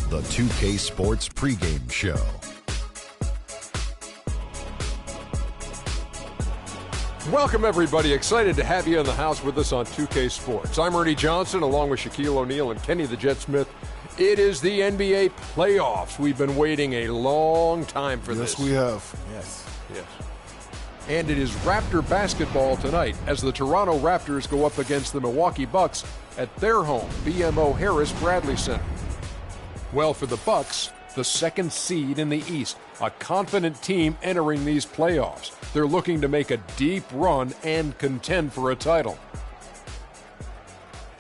the 2K Sports pregame show. Welcome, everybody. Excited to have you in the house with us on 2K Sports. I'm Ernie Johnson, along with Shaquille O'Neal and Kenny the Jet Smith. It is the NBA playoffs. We've been waiting a long time for this. Yes, we have. Yes. And it is Raptor basketball tonight as the Toronto Raptors go up against the Milwaukee Bucks at their home, BMO Harris Bradley Center. Well, for the Bucks, the second seed in the East, a confident team entering these playoffs. They're looking to make a deep run and contend for a title.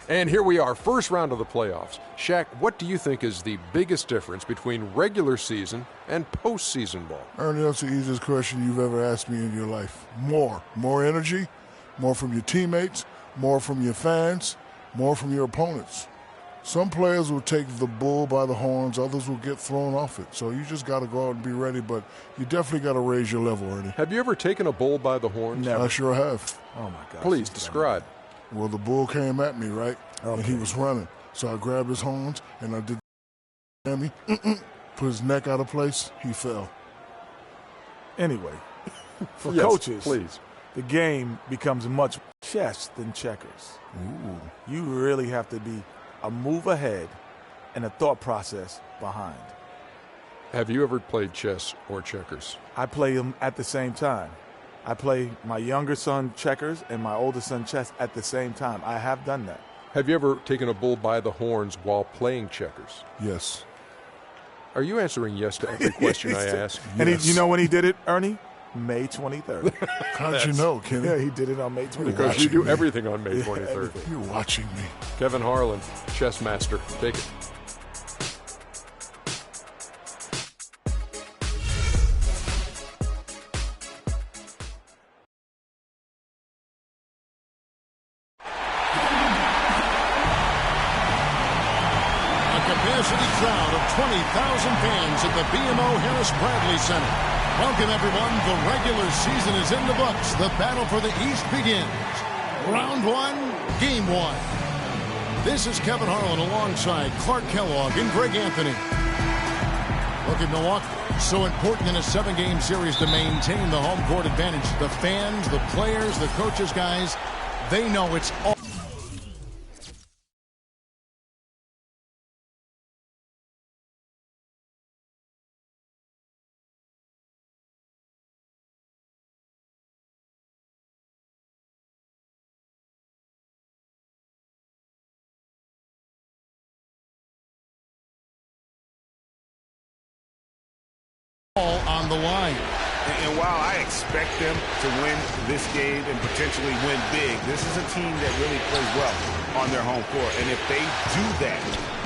And here we are, first round of the playoffs. Shaq, what do you think is the biggest difference between regular season and postseason ball? Ernie, that's the easiest question you've ever asked me in your life. More energy, more from your teammates, more from your fans, more from your opponents. Some players will take the bull by the horns, others will get thrown off it. So you just got to go out and be ready, but you definitely got to raise your level, Ernie. Have you ever taken a bull by the horns? Never. I sure have. Oh, my gosh. Please describe. Well, the bull came at me, right? Okay. And he was running. So I grabbed his horns, and I did put his neck out of place. He fell. Anyway, for yes, coaches, please. The game becomes much chess than checkers. Ooh. You really have to be a move ahead and a thought process behind. Have you ever played chess or checkers? I play them at the same time. I play my younger son checkers and my older son chess at the same time. I have done that. Have you ever taken a bull by the horns while playing checkers? Yes. Are you answering yes to every question I ask? And you know when he did it, Ernie? May 23rd. How'd you know, Kenny? Yeah, he did it on May 23rd. Because you do everything on May 23rd. You're watching me. Kevin Harlan, chess master. Take it. Capacity crowd of 20,000 fans at the BMO Harris Bradley Center. Welcome, everyone. The regular season is in the books. The battle for the East begins. Round one, game one. This is Kevin Harlan alongside Clark Kellogg and Greg Anthony. Look at Milwaukee. So important in a 7-game series to maintain the home court advantage. The fans, the players, the coaches, guys, they know it's all. On the line. And while I expect them to win this game and potentially win big, this is a team that really plays well on their home court. And if they do that,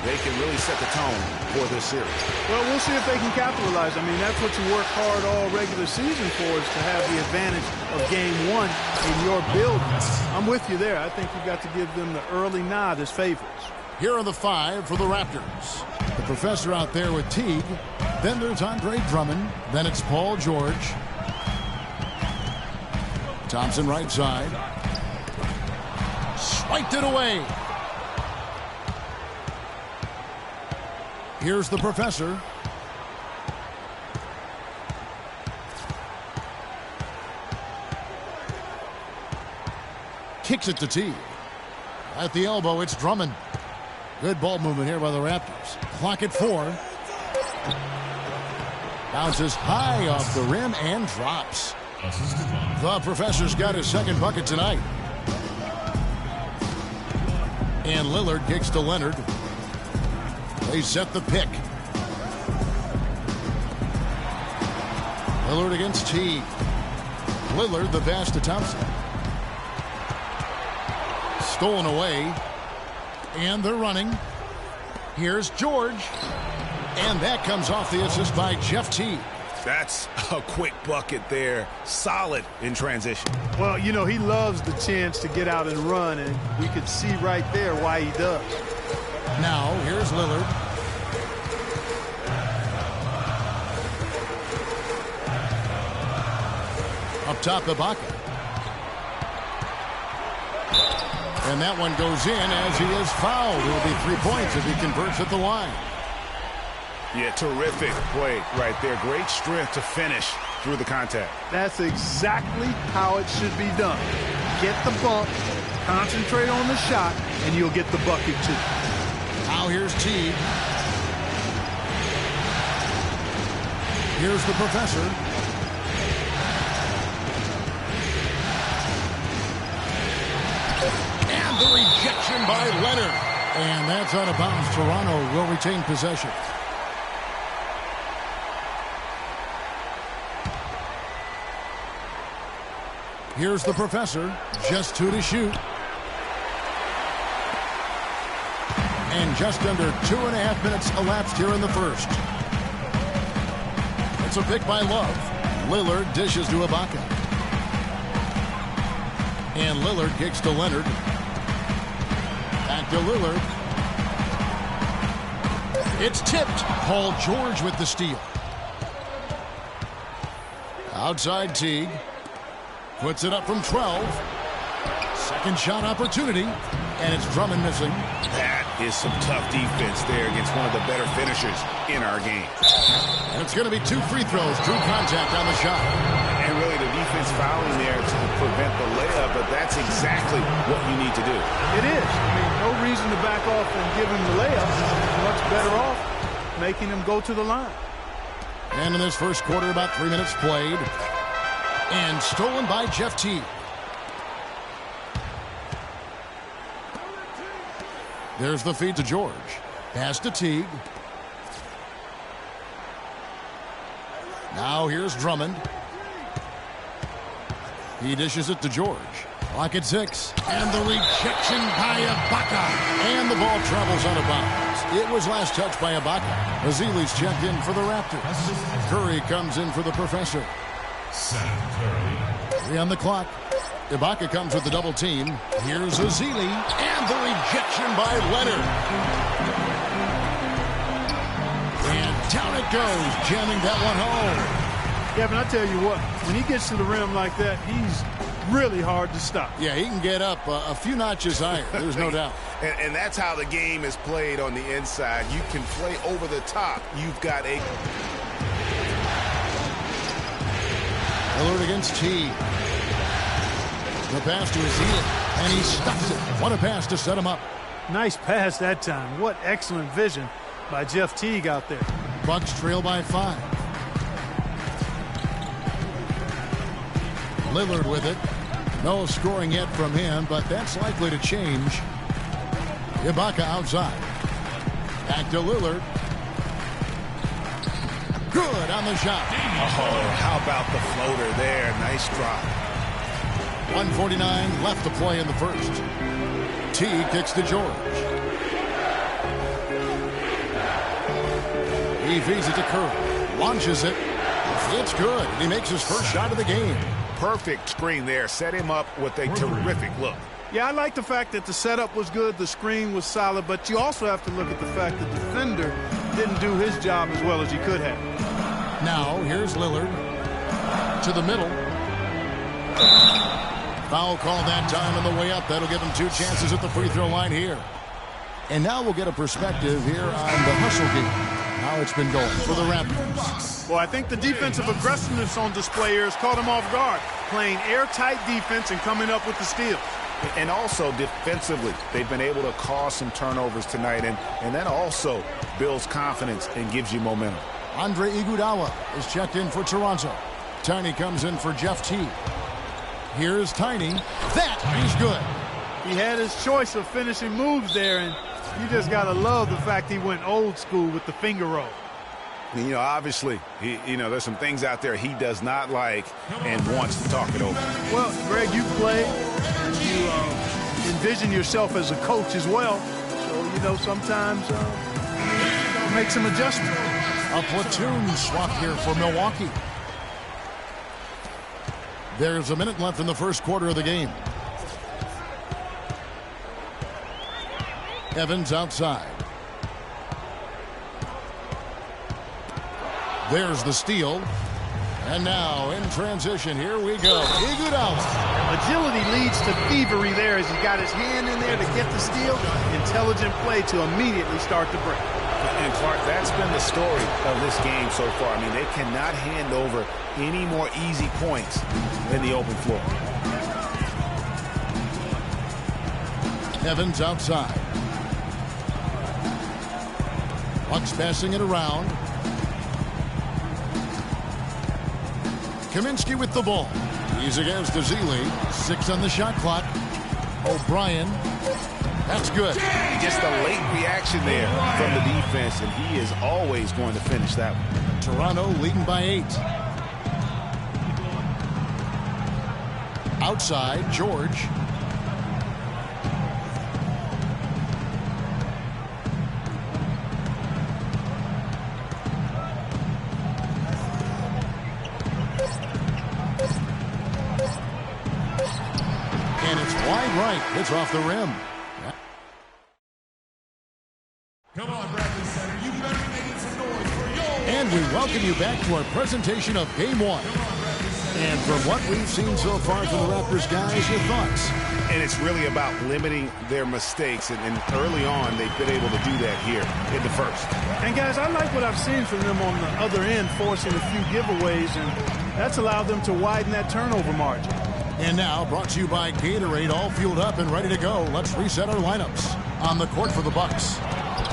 they can really set the tone for this series. Well, we'll see if they can capitalize. I mean, that's what you work hard all regular season for, is to have the advantage of game one in your building. I'm with you there. I think you've got to give them the early nod as favorites. Here are the 5 for the Raptors. The professor out there with Teague. Then there's Andre Drummond. Then it's Paul George. Thompson right side. Swiped it away. Here's the professor. Kicks it to Teague. At the elbow, it's Drummond. Good ball movement here by the Raptors. Clock at 4. Bounces high off the rim and drops. The professor's got his second bucket tonight. And Lillard kicks to Leonard. They set the pick. Lillard against Teague. Lillard the pass to Thompson. Stolen away. And they're running. Here's George. And that comes off the assist by Jeff Teague. That's a quick bucket there. Solid in transition. Well, you know, he loves the chance to get out and run, and we could see right there why he does. Now, here's Lillard. Up top, Ibaka. And that one goes in as he is fouled. It will be 3 points if he converts at the line. Yeah, terrific play right there. Great strength to finish through the contact. That's exactly how it should be done. Get the bump, concentrate on the shot, and you'll get the bucket too. Now here's Teague. Here's the professor. And the rejection by Leonard. And that's out of bounds. Toronto will retain possession. Here's the professor. Just 2 to shoot. And just under 2.5 minutes elapsed here in the first. It's a pick by Love. Lillard dishes to Ibaka. And Lillard kicks to Leonard. Back to Lillard. It's tipped. Paul George with the steal. Outside Teague. Puts it up from 12. Second shot opportunity. And it's Drummond missing. That is some tough defense there against one of the better finishers in our game. And it's going to be 2 free throws. Drew contact on the shot. And really the defense fouling there to prevent the layup, but that's exactly what you need to do. It is. I mean, no reason to back off and give him the layup. Much better off making him go to the line. And in this first quarter, about 3 minutes played. And stolen by Jeff Teague. There's the feed to George. Pass to Teague. Now here's Drummond. He dishes it to George. Clock at 6. And the rejection by Ibaka. And the ball travels out of bounds. It was last touched by Ibaka. Azili's checked in for the Raptors. Curry comes in for the professor. 3 on the clock. Ibaka comes with the double team. Here's Azili. And the rejection by Leonard. And down it goes, jamming that one home. Kevin, I tell you what, when he gets to the rim like that, he's really hard to stop. Yeah, he can get up a few notches higher. There's no doubt. And that's how the game is played on the inside. You can play over the top. You've got a... Lillard against Teague. The pass to Azili, and he stuffs it. What a pass to set him up. Nice pass that time. What excellent vision by Jeff Teague out there. Bucks trail by 5. Lillard with it. No scoring yet from him, but that's likely to change. Ibaka outside. Back to Lillard. Good on the shot. Oh, how about the floater there? Nice drop. 1:49 left to play in the first. Teague kicks to George. He feeds it to Curry. Launches it. It's good. He makes his first shot of the game. Perfect screen there. Set him up with a terrific look. Yeah, I like the fact that the setup was good, the screen was solid, but you also have to look at the fact that the defender didn't do his job as well as he could have. Now, here's Lillard. To the middle. Foul call that time on the way up. That'll give him 2 chances at the free throw line here. And now we'll get a perspective here on the hustle game. How it's been going for the Raptors. Well, I think the defensive aggressiveness on display here has caught him off guard. Playing airtight defense and coming up with the steals. And also defensively, they've been able to cause some turnovers tonight. And that also builds confidence and gives you momentum. Andre Iguodala is checked in for Toronto. Tiny comes in for Jeff Teague. Here's Tiny. That is good. He had his choice of finishing moves there, and you just got to love the fact he went old school with the finger roll. You know, obviously, there's some things out there he does not like and wants to talk it over. Well, Greg, you play, and you envision yourself as a coach as well. So, sometimes make some adjustments. A platoon swap here for Milwaukee. There's a minute left in the first quarter of the game. Evans outside. There's the steal. And now in transition, here we go. Iguodala. Agility leads to thievery there as he got his hand in there to get the steal. Intelligent play to immediately start the break. And Clark, that's been the story of this game so far. I mean, they cannot hand over any more easy points in the open floor. Evans outside. Bucks passing it around. Kaminsky with the ball. He's against Ezeli. 6 on the shot clock. O'Brien. That's good. Just a late reaction there from the defense, and he is always going to finish that one. Toronto leading by 8. Outside, George. And it's wide right. It's off the rim. Come on, Bradley Center. You better be making some noise for your... And we welcome you back to our presentation of Game 1. And from what we've seen so far from the Raptors, guys, your thoughts? And it's really about limiting their mistakes. And early on, they've been able to do that here in the first. And, guys, I like what I've seen from them on the other end, forcing a few giveaways, and that's allowed them to widen that turnover margin. And now, brought to you by Gatorade, all fueled up and ready to go. Let's reset our lineups. On the court for the Bucks,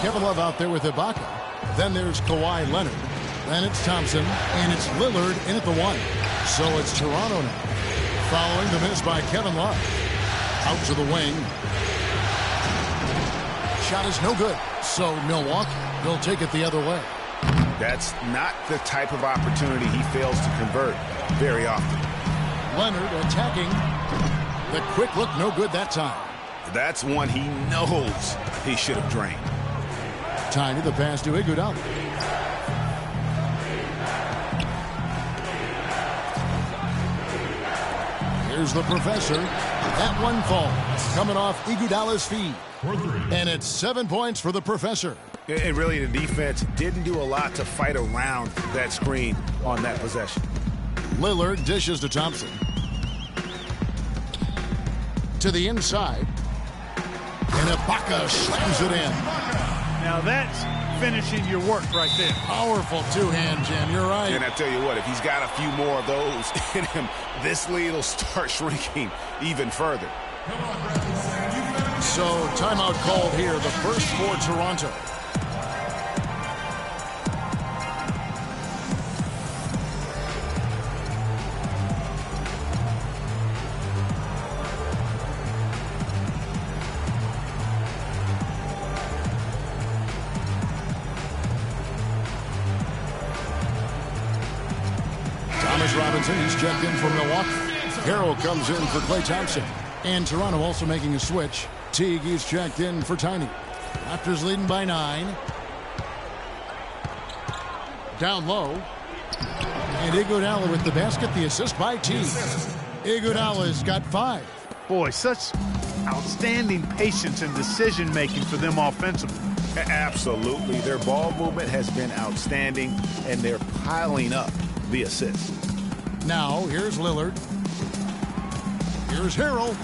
Kevin Love out there with Ibaka. Then there's Kawhi Leonard. Then it's Thompson, and it's Lillard in at the 1. So it's Toronto now. Following the miss by Kevin Love. Out to the wing. Shot is no good. So Milwaukee, they'll take it the other way. That's not the type of opportunity he fails to convert very often. Leonard attacking. The quick look, no good that time. That's one he knows he should have drained. Tiny the pass to Iguodala. Here's the professor. That one falls. Coming off Iguodala's feet. And it's 7 points for the professor. And really, the defense didn't do a lot to fight around that screen on that possession. Lillard dishes to Thompson. To the inside. And Ibaka slams it in. Now that's finishing your work right there. Powerful two-hand jam. You're right. And I tell you what, if he's got a few more of those in him, this lead will start shrinking even further. So timeout called here, the first for Toronto. Robinson, he's checked in for Milwaukee. Harrell comes in for Klay Thompson. And Toronto also making a switch. Teague, he's checked in for Tiny. Raptors leading by 9. Down low. And Iguodala with the basket, the assist by Teague. Iguodala's got 5. Boy, such outstanding patience and decision-making for them offensively. Absolutely. Their ball movement has been outstanding, and they're piling up the assists. Now, here's Lillard. Here's Harrell.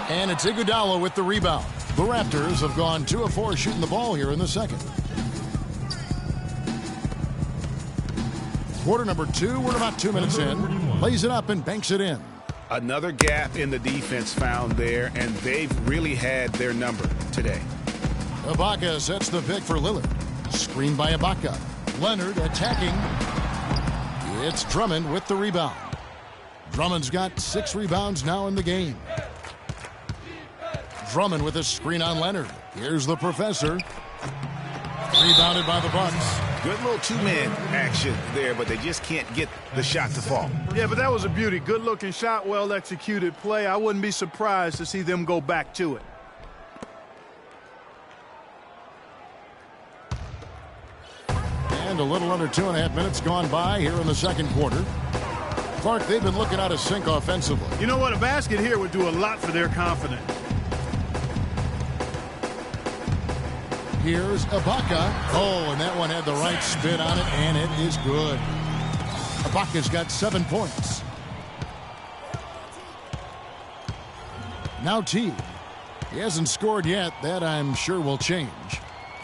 And it's Iguodala with the rebound. The Raptors have gone 2 of 4 shooting the ball here in the second. Quarter number 2, we're about 2 minutes in. Lays it up and banks it in. Another gap in the defense found there, and they've really had their number today. Ibaka sets the pick for Lillard. Screen by Ibaka. Leonard attacking. It's Drummond with the rebound. Drummond's got 6 rebounds now in the game. Drummond with a screen on Leonard. Here's the professor. Rebounded by the Bucks. Good little two-man action there, but they just can't get the shot to fall. Yeah, but that was a beauty. Good-looking shot, well-executed play. I wouldn't be surprised to see them go back to it. And a little under 2.5 minutes gone by here in the second quarter. Clark, they've been looking out of sync offensively. You know what? A basket here would do a lot for their confidence. Here's Ibaka. Oh, and that one had the right spin on it, and it is good. Ibaka's got 7 points. Now Teague. He hasn't scored yet. That I'm sure will change.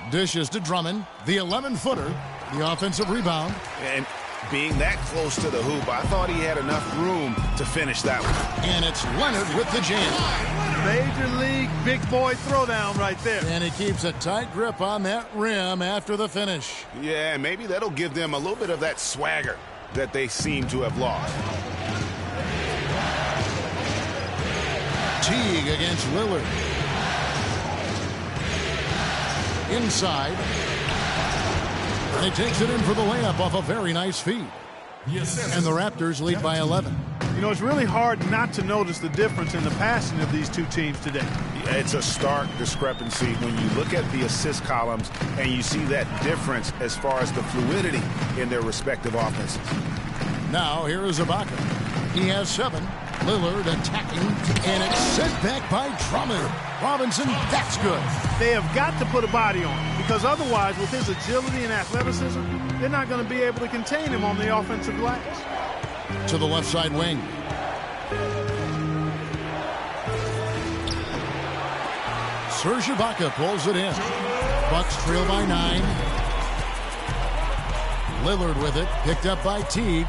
Dishes to Drummond. The 11-footer. The offensive rebound. And being that close to the hoop, I thought he had enough room to finish that one. And it's Leonard with the jam. Major league big boy throwdown right there. And he keeps a tight grip on that rim after the finish. Yeah, maybe that'll give them a little bit of that swagger that they seem to have lost. Teague against Lillard. Inside. And he takes it in for the layup off a very nice feed. And the Raptors lead by 11. You know, it's really hard not to notice the difference in the passing of these two teams today. Yeah, it's a stark discrepancy when you look at the assist columns and you see that difference as far as the fluidity in their respective offenses. Now here is Ibaka. He has 7. Lillard attacking, and it's sent back by Drummond. Robinson, that's good. They have got to put a body on him, because otherwise, with his agility and athleticism, they're not going to be able to contain him on the offensive glass. To the left side wing. Serge Ibaka pulls it in. Bucks trail by 9. Lillard with it, picked up by Teague.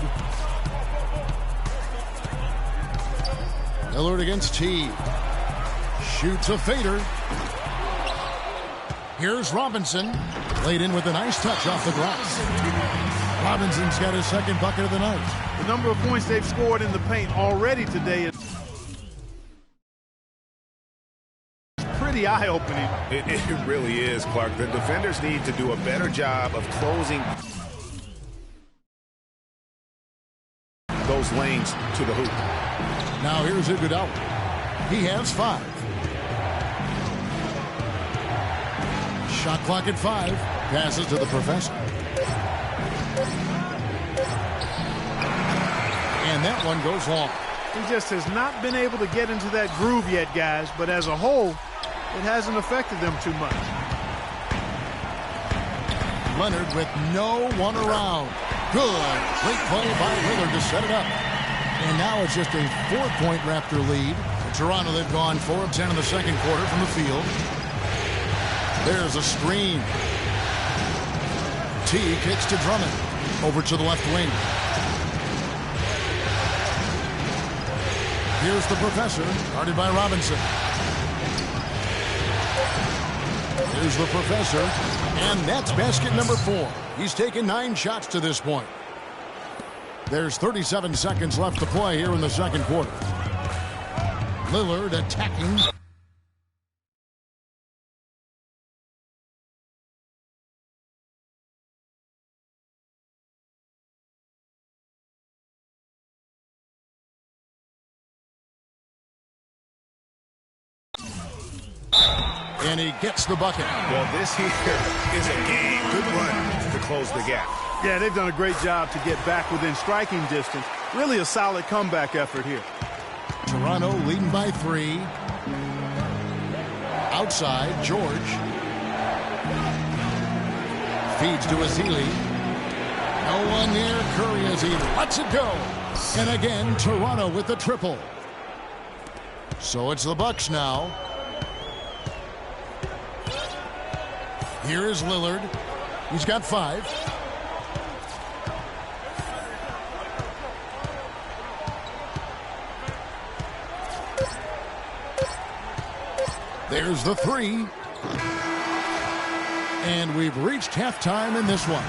Lillard against Teague. Shoots a fader. Here's Robinson. Laid in with a nice touch off the glass. Robinson's got his second bucket of the night. The number of points they've scored in the paint already today is pretty eye-opening. It really is, Clark. The defenders need to do a better job of closing those lanes to the hoop. Now here's Iguodala. He has 5. Shot clock at 5. Passes to the professor. And that one goes long. He just has not been able to get into that groove yet, guys. But as a whole, it hasn't affected them too much. Leonard with no one around. Good. Great play by Lillard to set it up. And now it's just a 4-point Raptor lead. In Toronto, they've gone 4 of 10 in the second quarter from the field. There's a screen. T kicks to Drummond. Over to the left wing. Here's the professor, guarded by Robinson. Here's the professor, and that's basket number 4. He's taken 9 shots to this point. There's 37 seconds left to play here in the second quarter. Lillard attacking. And he gets the bucket. Well, this here is a game. Good run to close the gap. Yeah, they've done a great job to get back within striking distance. Really a solid comeback effort here. Toronto leading by 3. Outside, George. Feeds to Azili. No one near Curry as he lets it go. And again, Toronto with the triple. So it's the Bucks now. Here is Lillard. He's got 5. There's the 3. And we've reached halftime in this one.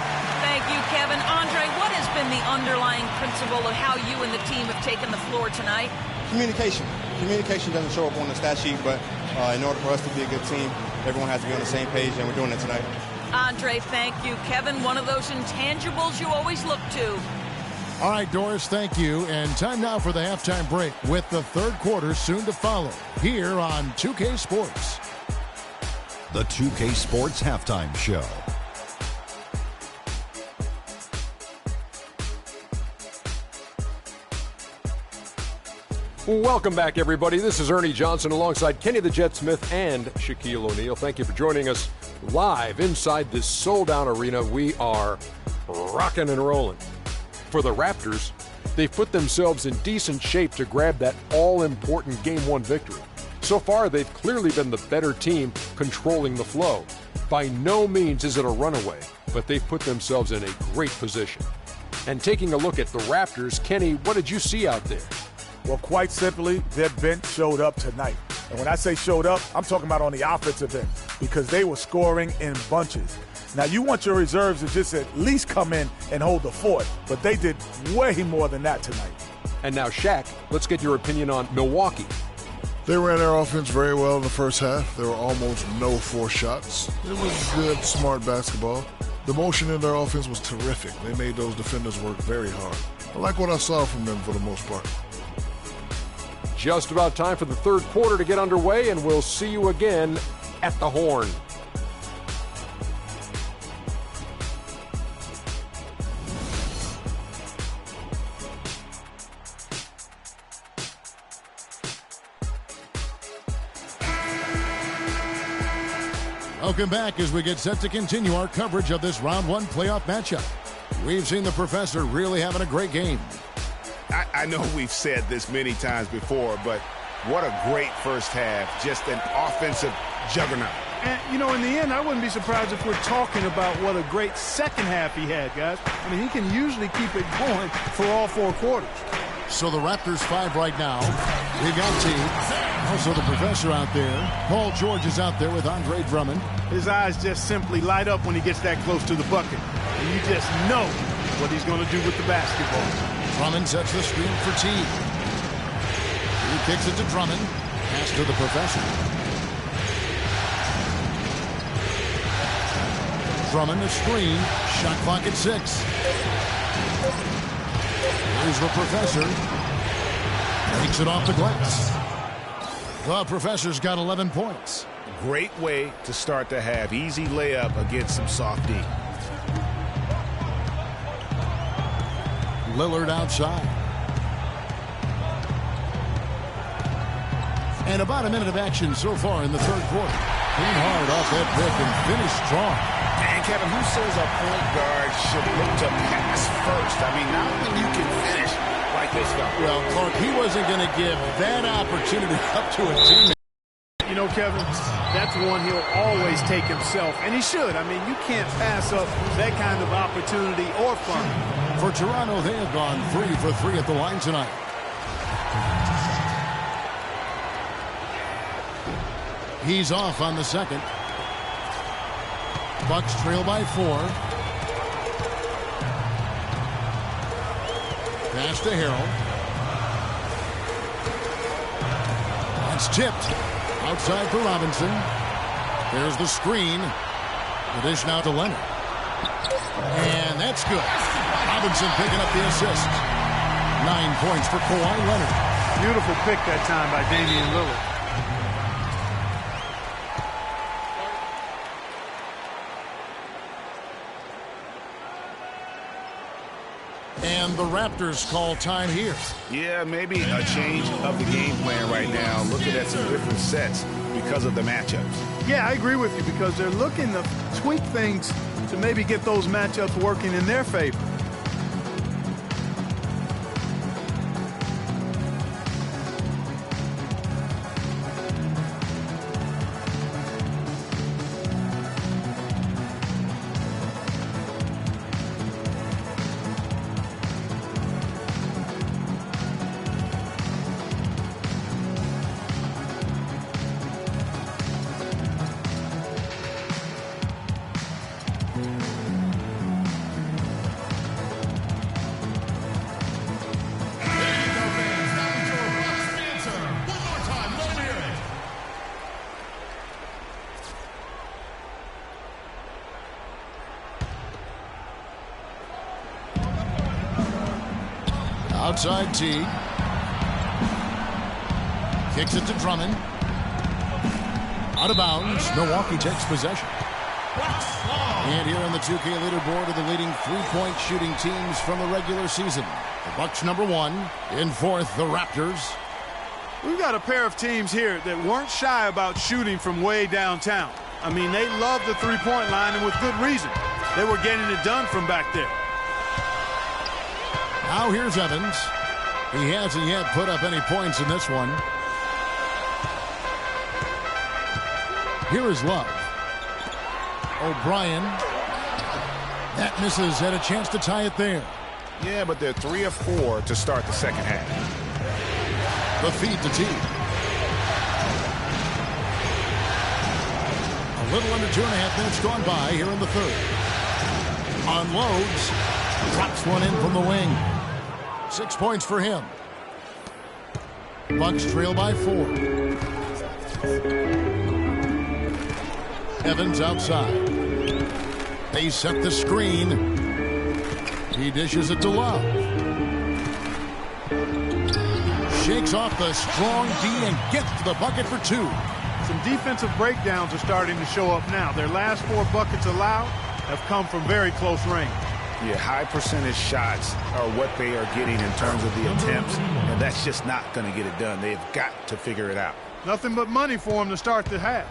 Thank you, Kevin. Andre, what has been the underlying principle of how you and the team have taken the floor tonight? Communication. Communication doesn't show up on the stat sheet, but in order for us to be a good team, everyone has to be on the same page, and we're doing it tonight. Andre, thank you. Kevin, one of those intangibles you always look to. All right, Doris, thank you. And time now for the halftime break with the third quarter soon to follow here on 2K Sports. The 2K Sports Halftime Show. Welcome back, everybody. This is Ernie Johnson alongside Kenny the Jet Smith and Shaquille O'Neal. Thank you for joining us live inside this sold-out arena. We are rocking and rolling. For the Raptors, they've put themselves in decent shape to grab that all-important Game 1 victory. So far, they've clearly been the better team controlling the flow. By no means is it a runaway, but they've put themselves in a great position. And taking a look at the Raptors, Kenny, what did you see out there? Well, quite simply, their bench showed up tonight. And when I say showed up, I'm talking about on the offensive end, because they were scoring in bunches. Now, you want your reserves to just at least come in and hold the fort, but they did way more than that tonight. And now, Shaq, let's get your opinion on Milwaukee. They ran their offense very well in the first half. There were almost no forced shots. It was good, smart basketball. The motion in their offense was terrific. They made those defenders work very hard. I like what I saw from them for the most part. Just about time for the third quarter to get underway, and we'll see you again at the Horn. Welcome back as we get set to continue our coverage of this round one playoff matchup. We've seen the professor really having a great game. I know we've said this many times before, but what a great first half. Just an offensive juggernaut. And, you know, in the end, I wouldn't be surprised if we're talking about what a great second half he had, guys. I mean, he can usually keep it going for all four quarters. So the Raptors 5 right now. We've got T. Also the professor out there. Paul George is out there with Andre Drummond. His eyes just simply light up when he gets that close to the bucket. And you just know what he's going to do with the basketball. Drummond sets the screen for T. He kicks it to Drummond. Pass to the professor. Drummond a screen. Shot clock at 6. Here's the professor. Takes it off the glass. The professor's got 11 points. Great way to start the half. Easy layup against some soft D. Lillard outside. And about a minute of action so far in the third quarter. Clean hard off that pick and finish strong. And Kevin, who says a point guard should look to pass first? I mean, not when you can finish like this guy. Well, Clark, he wasn't going to give that opportunity up to a teammate. You know, Kevin, that's one he'll always take himself, and he should. I mean, you can't pass up that kind of opportunity or fun. For Toronto, they have gone 3 for 3 at the line tonight. He's off on the second. Bucks trail by 4. Pass to Harrell. That's tipped. Outside for Robinson. There's the screen. The dish now to Leonard. And that's good. Robinson picking up the assist. 9 points for Kawhi Leonard. Beautiful pick that time by Damian Lillard. And the Raptors call time here. Yeah, maybe a change of the game plan right now. Looking at some different sets because of the matchups. Yeah, I agree with you because they're looking to tweak things to maybe get those matchups working in their favor. Outside T. Kicks it to Drummond. Out of bounds. Milwaukee takes possession. And here on the 2K leaderboard are the leading three-point shooting teams from the regular season. The Bucks number 1. In 4th, the Raptors. We've got a pair of teams here that weren't shy about shooting from way downtown. I mean, they love the three-point line, and with good reason. They were getting it done from back there. Now here's Evans. He hasn't yet put up any points in this one. Here is Love. O'Brien. That misses. Had a chance to tie it there. Yeah, but they're 3 of 4 to start the second half. The feed to Teague. A little under 2.5 minutes gone by here in the third. Unloads. Drops one in from the wing. 6 points for him. Bucks trail by 4. Evans outside. They set the screen. He dishes it to Love. Shakes off the strong D and gets to the bucket for 2. Some defensive breakdowns are starting to show up now. Their last 4 buckets allowed have come from very close range. Yeah, high percentage shots are what they are getting in terms of the attempts, and that's just not going to get it done. They've got to figure it out. Nothing but money for them to start the half.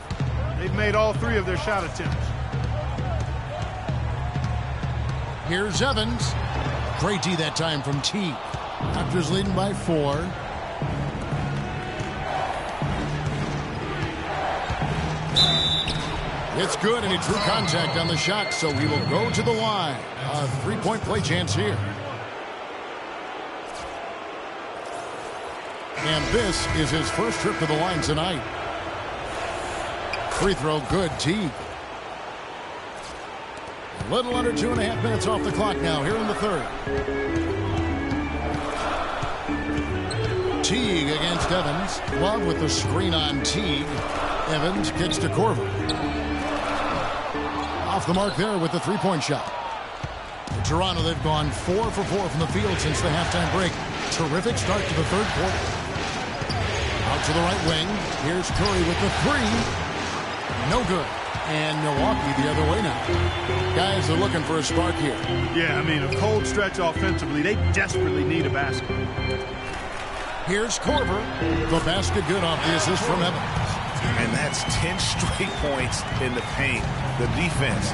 They've made all 3 of their shot attempts. Here's Evans. Great D that time from Teague. Raptors leading by 4. It's good, and he drew contact on the shot, so he will go to the line. A 3-point play chance here. And this is his first trip to the line tonight. Free throw good, Teague. A little under 2.5 minutes off the clock now here in the third. Teague against Evans. Love with the screen on Teague. Evans kicks to Korver. Off the mark there with the 3-point shot. In Toronto, they've gone 4 for 4 from the field since the halftime break. Terrific start to the third quarter. Out to the right wing. Here's Curry with the 3. No good. And Milwaukee the other way now. Guys are looking for a spark here. Yeah, I mean, a cold stretch offensively. They desperately need a basket. Here's Korver. The basket good off the assist from Evans. And that's 10 straight points in the paint. The defense,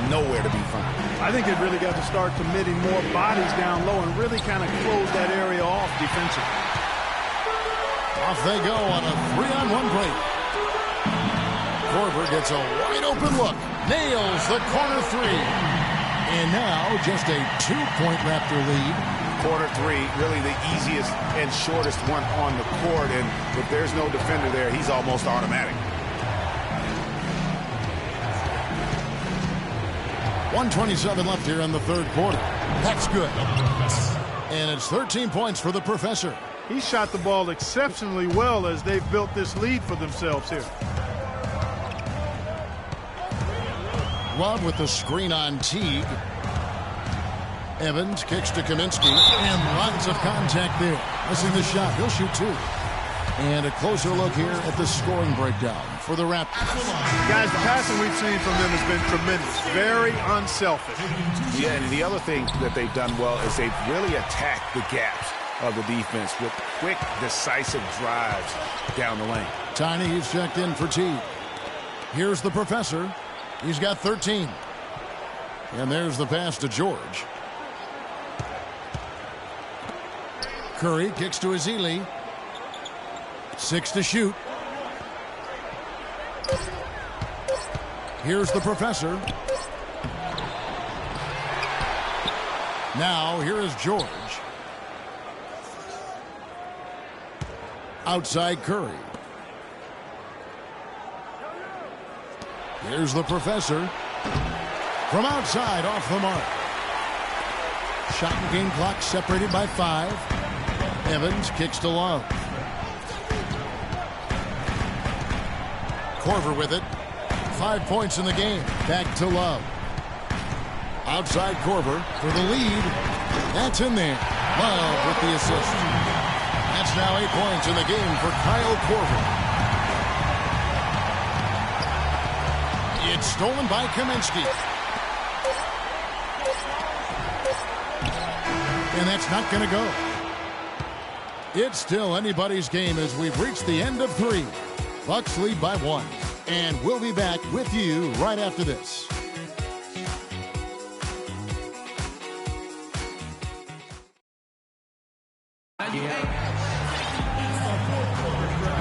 nowhere to be found. I think they've really got to start committing more bodies down low and really kind of close that area off defensively. Off they go on a 3-on-1 break. Korver gets a wide open look. Nails the corner 3. And now just a 2-point Raptor lead. Quarter 3, really the easiest and shortest one on the court, and if there's no defender there, he's almost automatic. 1:27 left here in the third quarter. That's good. And it's 13 points for the professor. He shot the ball exceptionally well as they've built this lead for themselves here. Love with the screen on Teague. Evans kicks to Kaminsky, and lots of contact there. Missing the shot. He'll shoot 2. And a closer look here at the scoring breakdown for the Raptors. Guys, the passing we've seen from them has been tremendous. Very unselfish. Yeah, and the other thing that they've done well is they've really attacked the gaps of the defense with quick, decisive drives down the lane. Tiny, he's checked in for Teague. Here's the professor. He's got 13. And there's the pass to George. Curry kicks to Ezeli. 6 to shoot. Here's the professor. Now here is George. Outside Curry. Here's the professor. From outside, off the mark. Shot and game clock separated by 5. Evans kicks to Love. Korver with it. 5 points in the game. Back to Love. Outside Korver for the lead. That's in there. Love with the assist. That's now 8 points in the game for Kyle Korver. It's stolen by Kaminsky. And that's not going to go. It's still anybody's game as we've reached the end of 3. Bucks lead by 1. And we'll be back with you right after this.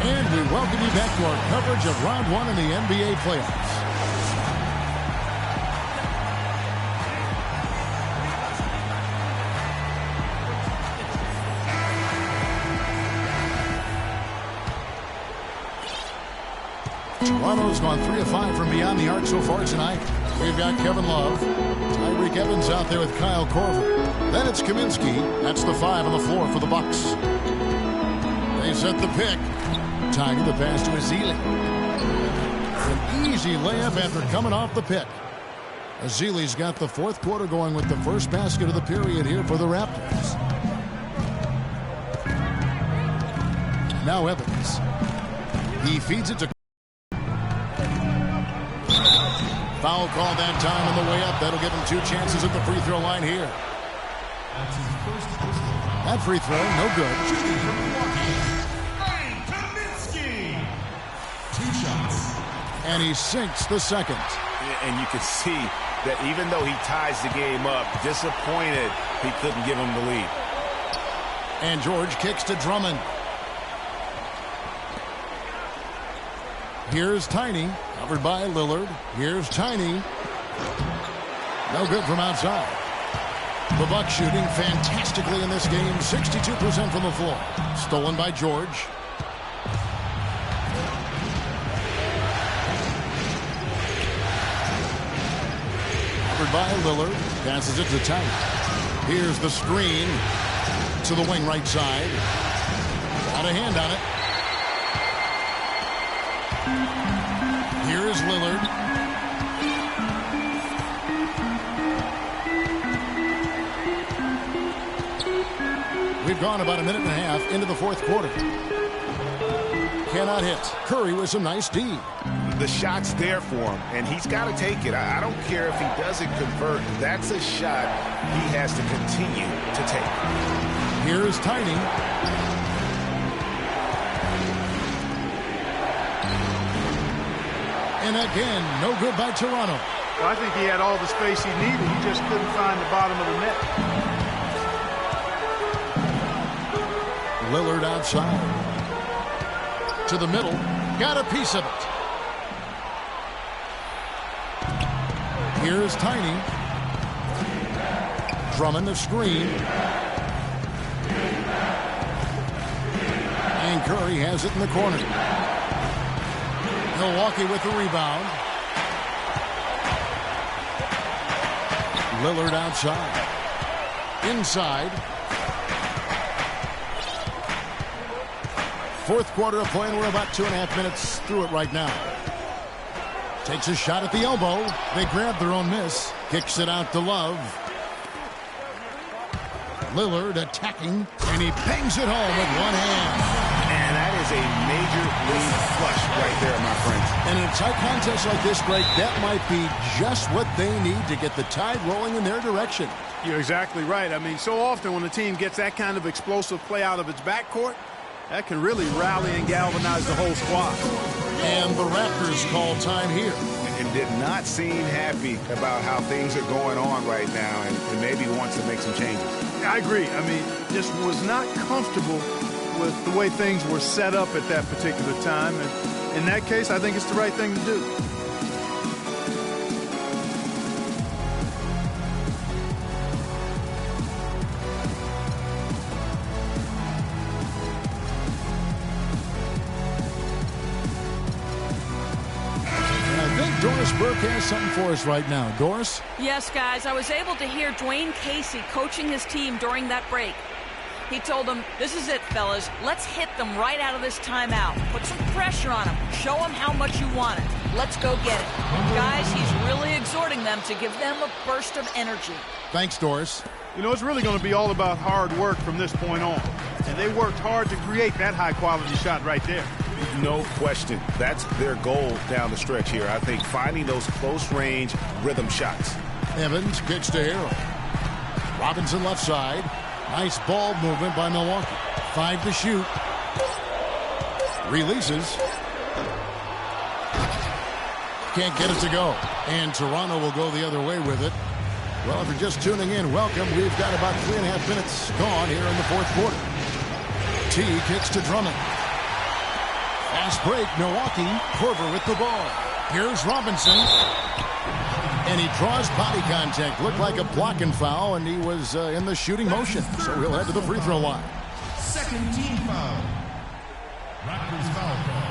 And we welcome you back to our coverage of Round 1 in the NBA playoffs. Toronto's gone 3 of 5 from beyond the arc so far tonight. We've got Kevin Love. Tyreek Evans out there with Kyle Korver. Then it's Kaminsky. That's the 5 on the floor for the Bucks. They set the pick. Tying the pass to Ezeli. An easy layup after coming off the pick. Ezeli's got the fourth quarter going with the first basket of the period here for the Raptors. Now Evans. He feeds it to... Foul call that time on the way up. That'll give him 2 chances at the free throw line here. That free throw, no good. Kaminsky. 2 shots. And he sinks the second. And you can see that even though he ties the game up, disappointed he couldn't give him the lead. And George kicks to Drummond. Here's Tiny, covered by Lillard. Here's Tiny. No good from outside. The Bucks shooting fantastically in this game. 62% from the floor. Stolen by George. Covered by Lillard. Passes it to Tiny. Here's the screen to the wing right side. Got a hand on it. Here is Lillard. We've gone about a minute and a half into the fourth quarter. Cannot hit. Curry with some nice D. The shot's there for him, and he's got to take it. I don't care if he doesn't convert. That's a shot he has to continue to take. Here's Tiny. And again, no good by Toronto. Well, I think he had all the space he needed. He just couldn't find the bottom of the net. Lillard outside. To the middle. Got a piece of it. Here's Tiny. Drummond the screen. And Curry has it in the corner. Milwaukee with the rebound. Lillard outside. Inside. Fourth quarter of play, and we're about 2.5 minutes through it right now. Takes a shot at the elbow. They grab their own miss. Kicks it out to Love. Lillard attacking, and he bangs it home with one hand. And that is a major league flush right there, my friends. And in a tight contest like this, Greg, that might be just what they need to get the tide rolling in their direction. You're exactly right. I mean, so often when a team gets that kind of explosive play out of its backcourt, that can really rally and galvanize the whole squad. And the Raptors call time here. And did not seem happy about how things are going on right now, and maybe wants to make some changes. I agree. I mean, just was not comfortable with the way things were set up at that particular time. And in that case, I think it's the right thing to do. Doris Burke has something for us right now. Doris? Yes, guys, I was able to hear Dwayne Casey coaching his team during that break. He told them, this is it, fellas. Let's hit them right out of this timeout. Put some pressure on them. Show them how much you want it. Let's go get it. Guys, he's really exhorting them to give them a burst of energy. Thanks, Doris. You know, it's really going to be all about hard work from this point on. And they worked hard to create that high-quality shot right there. No question. That's their goal down the stretch here. I think finding those close-range rhythm shots. Evans kicks to Hero. Robinson left side. Nice ball movement by Milwaukee. 5 to shoot. Releases. Can't get it to go. And Toronto will go the other way with it. Well, if you're just tuning in, welcome. We've got about 3.5 minutes gone here in the fourth quarter. T kicks to Drummond. Fast break, Milwaukee. Korver with the ball. Here's Robinson. And he draws body contact. Looked like a blocking foul, and he was in the shooting motion. So he'll head to the free throw line. Second team foul. Raptors foul call.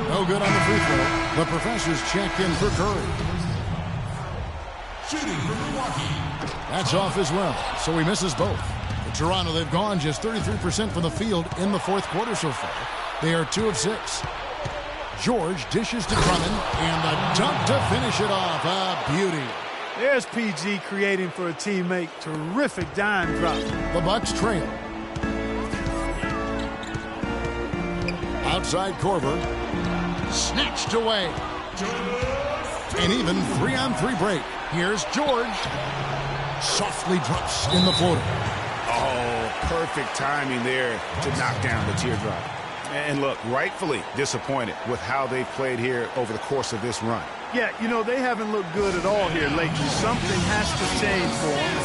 No good on the free throw. The professors check in for Curry. Shooting for Milwaukee. That's off as well, so he misses both. For Toronto, they've gone just 33% from the field in the fourth quarter so far. They are 2 of 6. George dishes to Drummond, and the dunk to finish it off. A beauty. There's PG creating for a teammate. Terrific dime drop. The Bucks trail. Outside Korver. Snatched away. An even 3-on-3 break. Here's George. Softly drops in the floater. Oh, perfect timing there to knock down the teardrop. And look, rightfully disappointed with how they've played here over the course of this run. Yeah, you know, they haven't looked good at all here lately. Something has to change for him.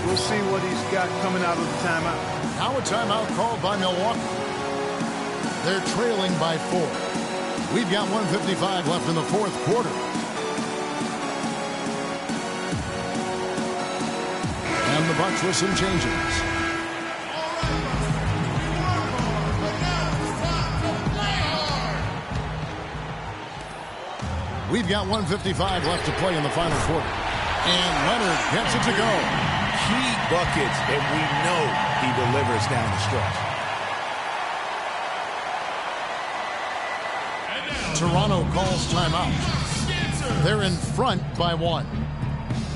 We'll see what he's got coming out of the timeout. Now a timeout called by Milwaukee. They're trailing by 4. We've got 1:55 left in the fourth quarter. And the Bucks with some changes. We've got 1:55 left to play in the final quarter. And Leonard gets it to go. Key buckets, and we know he delivers down the stretch. Toronto calls timeout. They're in front by 1.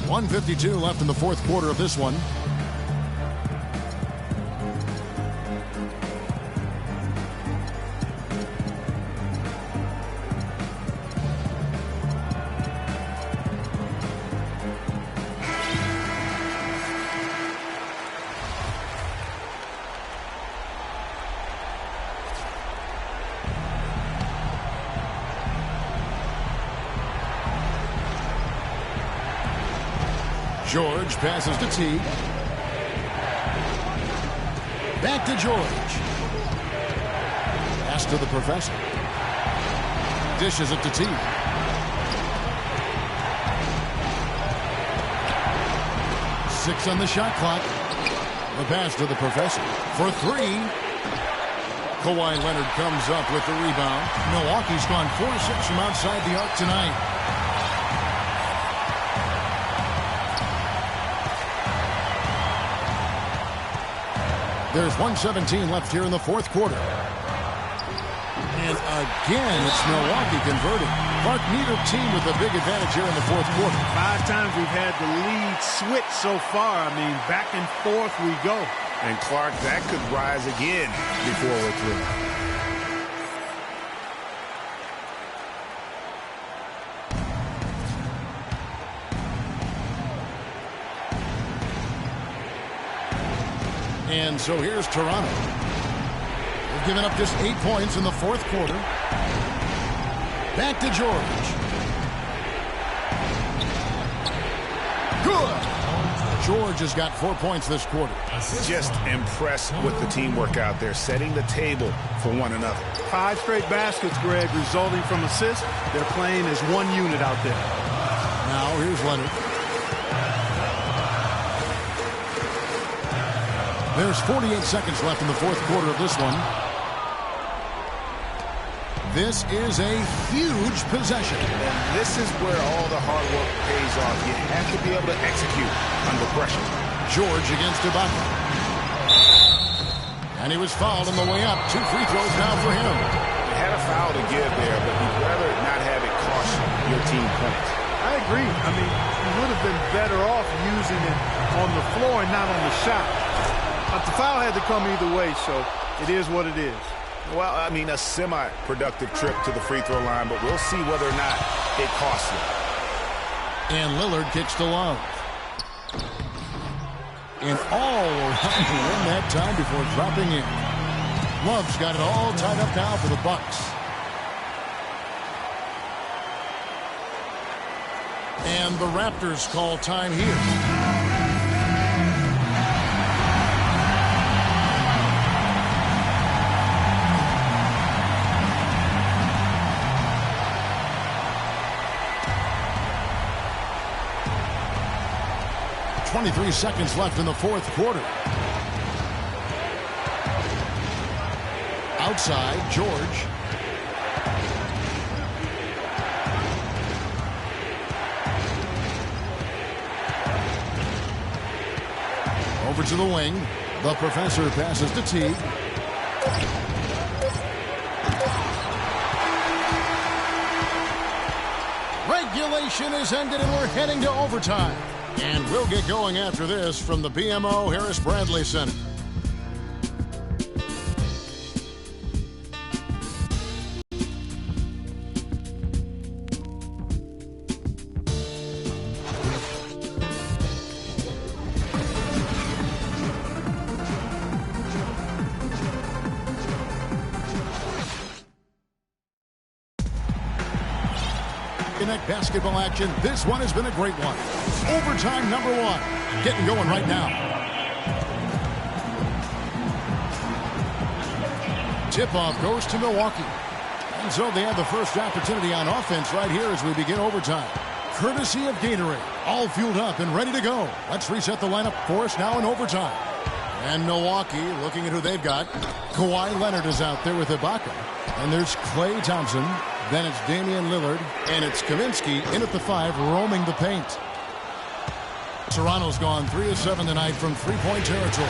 1:52 left in the fourth quarter of this one. George passes to T. Back to George. Pass to the professor. Dishes it to T. Six on the shot clock. The pass to the professor. For 3. Kawhi Leonard comes up with the rebound. Milwaukee's gone 4-6 from outside the arc tonight. There's 1:17 left here in the fourth quarter. And again, it's Milwaukee converting. Clark, neither team with a big advantage here in the fourth quarter. 5 times we've had the lead switch so far. I mean, back and forth we go. And Clark, that could rise again before we're through. And so here's Toronto. They've given up just 8 points in the fourth quarter. Back to George. Good. George has got 4 points this quarter. Just impressed with the teamwork out there, setting the table for one another. 5 straight baskets, Greg, resulting from assists. They're playing as one unit out there. Now here's Leonard. There's 48 seconds left in the fourth quarter of this one. This is a huge possession. And this is where all the hard work pays off. You have to be able to execute under pressure. George against Ibaka. And he was fouled on the way up. 2 free throws now for him. You had a foul to give there, but you'd rather not have it cost your team points. I agree. I mean, you would have been better off using it on the floor and not on the shot. But the foul had to come either way, so it is what it is. Well, I mean, a semi-productive trip to the free throw line, but we'll see whether or not it costs you. And Lillard kicks to Love. And all around to win that time before dropping in. Love's got it all tied up now for the Bucks. And the Raptors call time here. 23 seconds left in the fourth quarter. Outside, George. Over to the wing. The professor passes to T. Regulation is ended and we're heading to overtime. And we'll get going after this from the BMO Harris Bradley Center. Basketball action. This one has been a great one. Overtime number 1. Getting going right now. Tip-off goes to Milwaukee. And so they have the first opportunity on offense right here as we begin overtime. Courtesy of Gatorade. All fueled up and ready to go. Let's reset the lineup for us now in overtime. And Milwaukee looking at who they've got. Kawhi Leonard is out there with Ibaka. And there's Klay Thompson. Then it's Damian Lillard, and it's Kaminsky in at the 5, roaming the paint. Toronto's gone 3 of 7 tonight from three-point territory.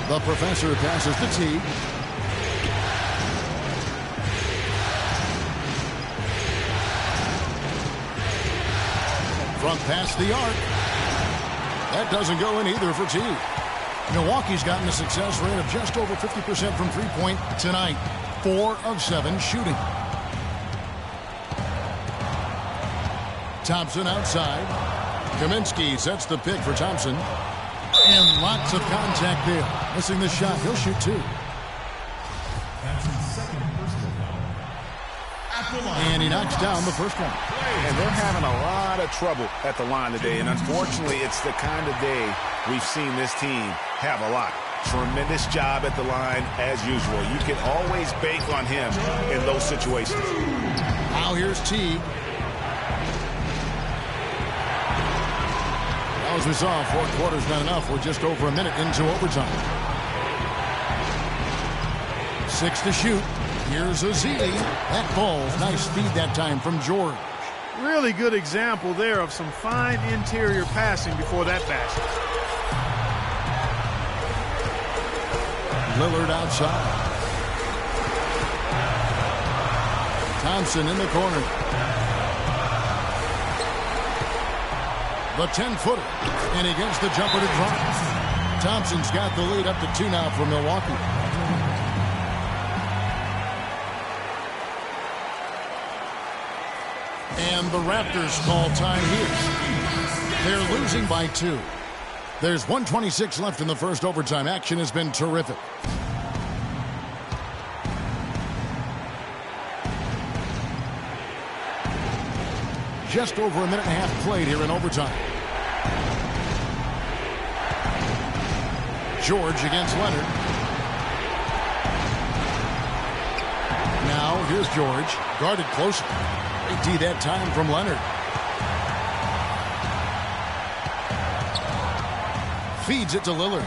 The professor passes to T. Front past the arc. That doesn't go in either for T. Milwaukee's gotten a success rate of just over 50% from three-point tonight. 4 of 7 shooting. Thompson outside. Kaminsky sets the pick for Thompson. And lots of contact there. Missing the shot. He'll shoot 2. That's his second personal foul. And he knocks down the first one. And they're having a lot of trouble at the line today. And unfortunately, it's the kind of day we've seen this team have a lot. Tremendous job at the line as usual. You can always bank on him in those situations. Now here's T. As we saw, 4 quarters not enough. We're just over a minute into overtime. 6 to shoot. Here's Azili. That ball's nice speed that time from George. Really good example there of some fine interior passing before that basket. Lillard outside. Thompson in the corner. The 10-footer, and he gets the jumper to drop. Thompson's got the lead up to 2 now for Milwaukee. And the Raptors call time here. They're losing by 2. There's 1:26 left in the first overtime. Action has been terrific. Just over a minute and a half played here in overtime. George against Leonard. Now here's George. Guarded closer. Great D that time from Leonard. Feeds it to Lillard.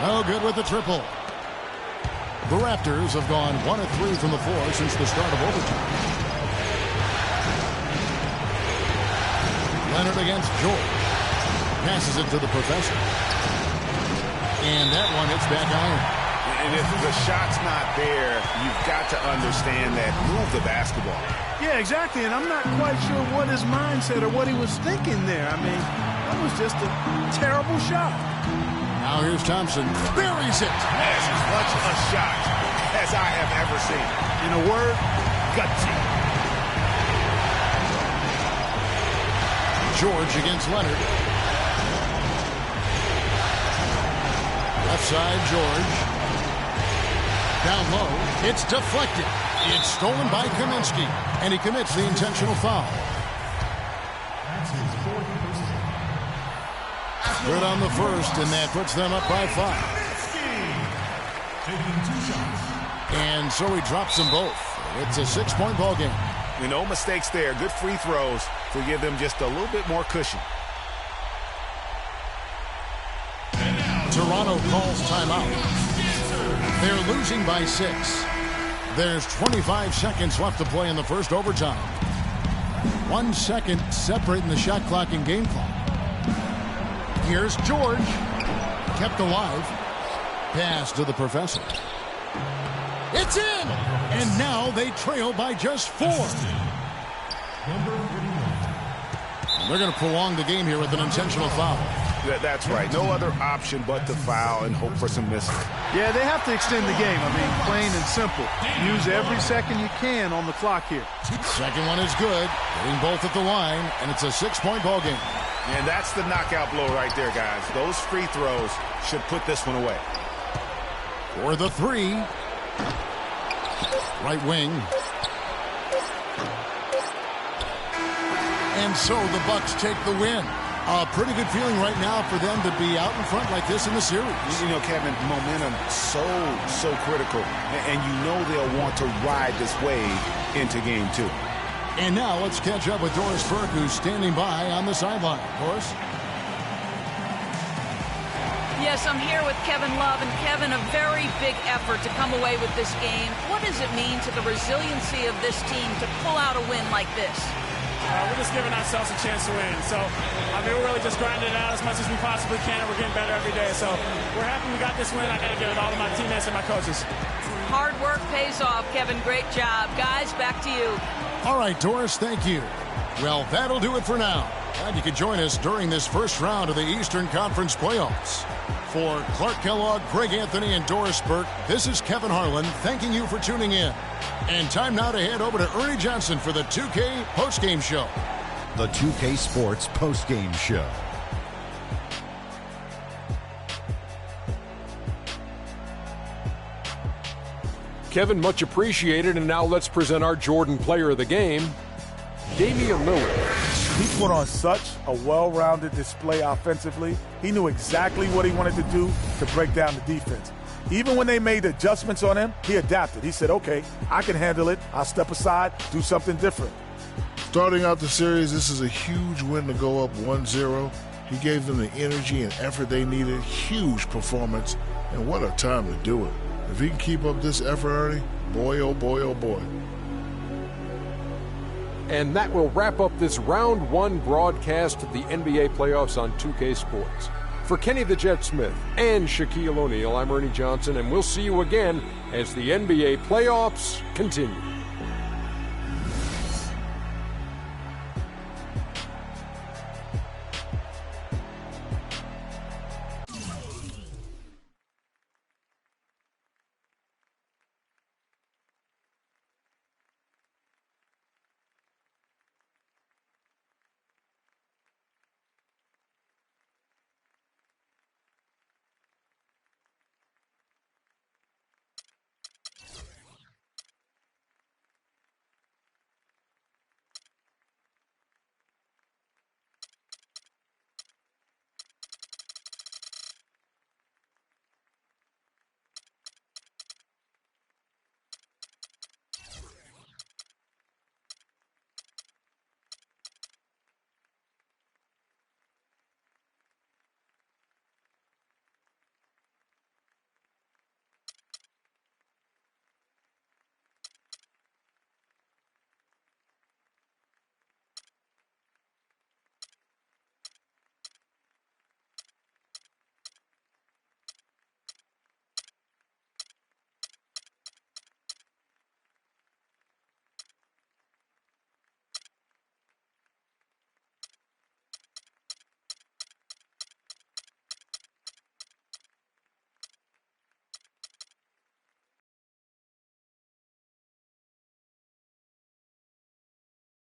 No good with the triple. The Raptors have gone 1 of 3 from the floor since the start of overtime. Leonard against George. Passes it to the professor. And that one hits back iron. And if the shot's not there, you've got to understand that. Move the basketball. Yeah, exactly. And I'm not quite sure what his mindset or what he was thinking there. I mean, that was just a terrible shot. Now here's Thompson. Buries it. As much a shot as I have ever seen. In a word, gutsy. George against Leonard. Left side, George. Down low. It's deflected. It's stolen by Kaminsky. And he commits the intentional foul. That's his 4th personal. Good on the first, and that puts them up by 5. Taking 2 shots. And so he drops them both. It's a 6-point ball game. No mistakes there. Good free throws to give them just a little bit more cushion. calls timeout. They're losing by 6. There's 25 seconds left to play in the first overtime. 1 second separating the shot clock and game clock. Here's George. Kept alive. Pass to the professor. It's in! And now they trail by just 4. They're going to prolong the game here with an intentional foul. That's right. No other option but to foul and hope for some misses. Yeah, they have to extend the game. I mean, plain and simple. Use every second you can on the clock here. Second one is good. Hitting both at the line, and it's a 6-point ball game. And that's the knockout blow right there, guys. Those free throws should put this one away. For the 3. Right wing. And so the Bucks take the win. A pretty good feeling right now for them to be out in front like this in the series. You know, Kevin, momentum so critical. And you know they'll want to ride this wave into game 2. And now let's catch up with Doris Burke, who's standing by on the sideline. Doris? Yes, I'm here with Kevin Love. And Kevin, a very big effort to come away with this game. What does it mean to the resiliency of this team to pull out a win like this? We're just giving ourselves a chance to win. So, I mean, we're really just grinding it out as much as we possibly can. We're getting better every day. So, we're happy we got this win. I got to give it all to my teammates and my coaches. Hard work pays off, Kevin. Great job. Guys, back to you. All right, Doris, thank you. Well, that'll do it for now. And you can join us during this first round of the Eastern Conference playoffs. For Clark Kellogg, Greg Anthony, and Doris Burke, this is Kevin Harlan thanking you for tuning in. And time now to head over to Ernie Johnson for the 2K postgame show. The 2K Sports postgame show. Kevin, much appreciated. And now let's present our Jordan player of the game, Damian Lillard. He put on such a well-rounded display offensively. He knew exactly what he wanted to do to break down the defense. Even when they made adjustments on him, he adapted. He said, okay, I can handle it. I'll step aside, do something different. Starting out the series, this is a huge win to go up 1-0. He gave them the energy and effort they needed. Huge performance, and what a time to do it. If he can keep up this effort, Ernie, boy, oh boy, oh boy. And that will wrap up this Round 1 broadcast of the NBA playoffs on 2K Sports. For Kenny the Jet Smith and Shaquille O'Neal, I'm Ernie Johnson, and we'll see you again as the NBA playoffs continue.